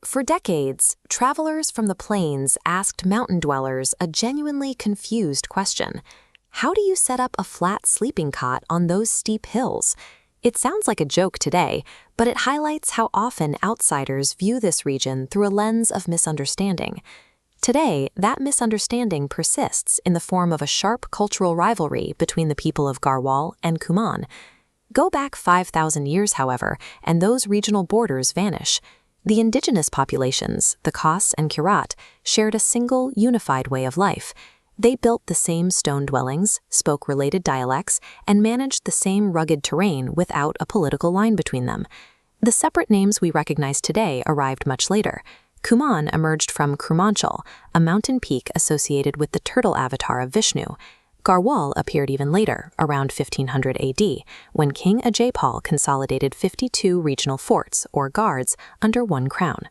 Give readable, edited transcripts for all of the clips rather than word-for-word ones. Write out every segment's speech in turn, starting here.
For decades, travelers from the plains asked mountain dwellers a genuinely confused question. How do you set up a flat sleeping cot on those steep hills? It sounds like a joke today, but it highlights how often outsiders view this region through a lens of misunderstanding. Today, that misunderstanding persists in the form of a sharp cultural rivalry between the people of Garhwal and Kumaon. Go back 5,000 years, however, and those regional borders vanish. The indigenous populations, the Khas and Kirat, shared a single, unified way of life. They built the same stone dwellings, spoke related dialects, and managed the same rugged terrain without a political line between them. The separate names we recognize today arrived much later. Kumaon emerged from Kumanchal, a mountain peak associated with the turtle avatar of Vishnu. Garhwal appeared even later, around 1500 AD, when King Ajaypal consolidated 52 regional forts, or guards, under one crown.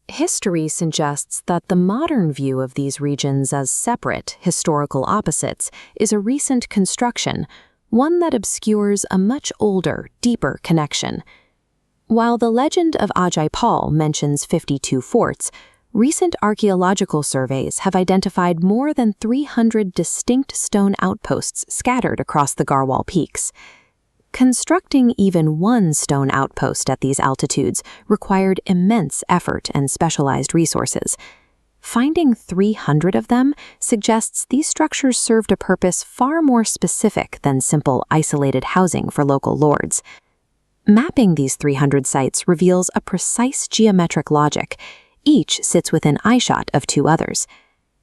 History suggests that the modern view of these regions as separate, historical opposites is a recent construction, one that obscures a much older, deeper connection. While the legend of Ajaypal mentions 52 forts, recent archaeological surveys have identified more than 300 distinct stone outposts scattered across the Garhwal peaks. Constructing even one stone outpost at these altitudes required immense effort and specialized resources. Finding 300 of them suggests these structures served a purpose far more specific than simple isolated housing for local lords. Mapping these 300 sites reveals a precise geometric logic. Each sits within eyeshot of two others.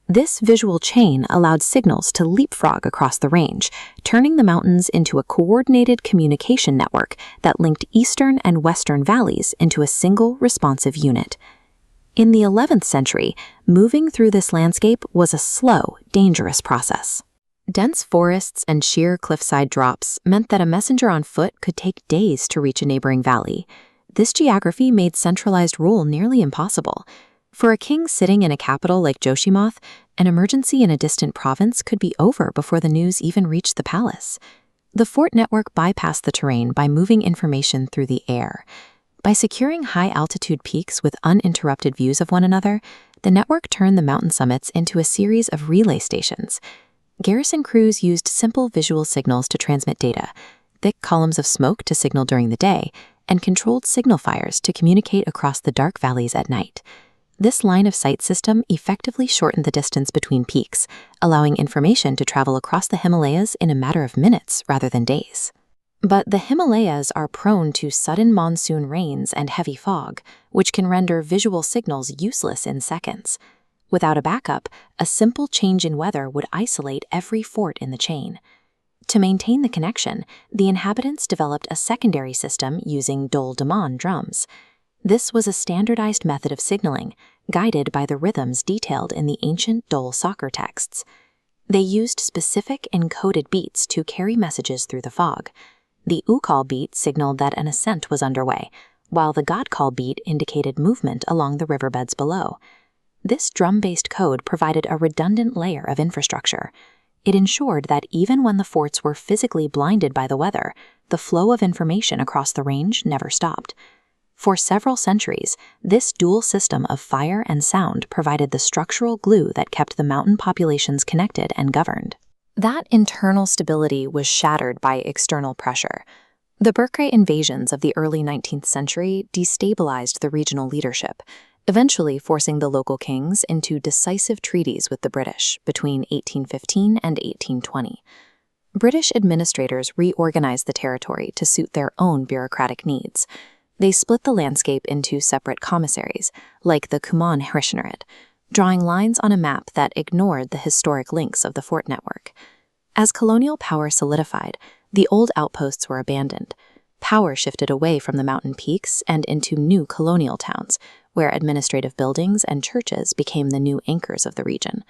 This visual chain allowed signals to leapfrog across the range, turning the mountains into a coordinated communication network that linked eastern and western valleys into a single responsive unit. In the 11th century, moving through this landscape was a slow, dangerous process. Dense forests and sheer cliffside drops meant that a messenger on foot could take days to reach a neighboring valley. This geography made centralized rule nearly impossible. For a king sitting in a capital like Joshimoth, an emergency in a distant province could be over before the news even reached the palace. The fort network bypassed the terrain by moving information through the air. By securing high-altitude peaks with uninterrupted views of one another, the network turned the mountain summits into a series of relay stations. Garrison crews used simple visual signals to transmit data, thick columns of smoke to signal during the day, and controlled signal fires to communicate across the dark valleys at night. This line-of-sight system effectively shortened the distance between peaks, allowing information to travel across the Himalayas in a matter of minutes rather than days. But the Himalayas are prone to sudden monsoon rains and heavy fog, which can render visual signals useless in seconds. Without a backup, a simple change in weather would isolate every fort in the chain. To maintain the connection, the inhabitants developed a secondary system using dol-daman drums. This was a standardized method of signaling, guided by the rhythms detailed in the ancient dol soccer texts. They used specific encoded beats to carry messages through the fog. The ukal beat signaled that an ascent was underway, while the godkal beat indicated movement along the riverbeds below. This drum-based code provided a redundant layer of infrastructure. It ensured that even when the forts were physically blinded by the weather, the flow of information across the range never stopped. For several centuries, this dual system of fire and sound provided the structural glue that kept the mountain populations connected and governed. That internal stability was shattered by external pressure. The Burqi invasions of the early 19th century destabilized the regional leadership, eventually forcing the local kings into decisive treaties with the British between 1815 and 1820. British administrators reorganized the territory to suit their own bureaucratic needs. They split the landscape into separate commissaries, like the Kumaon Hrishnarit, drawing lines on a map that ignored the historic links of the fort network. As colonial power solidified, the old outposts were abandoned. Power shifted away from the mountain peaks and into new colonial towns, where administrative buildings and churches became the new anchors of the region.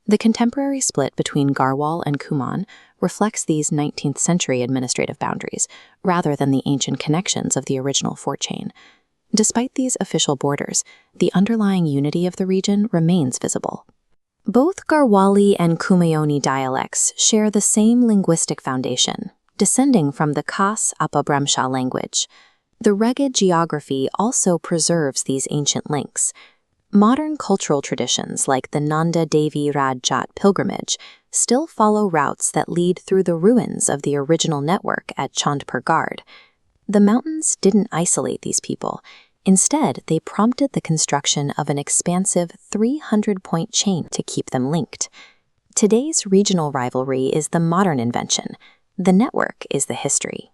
The contemporary split between Garhwal and Kumaon reflects these 19th century administrative boundaries, rather than the ancient connections of the original fort chain. Despite these official borders, the underlying unity of the region remains visible. Both Garhwali and Kumaoni dialects share the same linguistic foundation, descending from the Khas Apabramsha language. The rugged geography also preserves these ancient links. Modern cultural traditions like the Nanda Devi Rajat pilgrimage still follow routes that lead through the ruins of the original network at Chandpur Gard. The mountains didn't isolate these people. Instead, they prompted the construction of an expansive 300-point chain to keep them linked. Today's regional rivalry is the modern invention. The network is the history.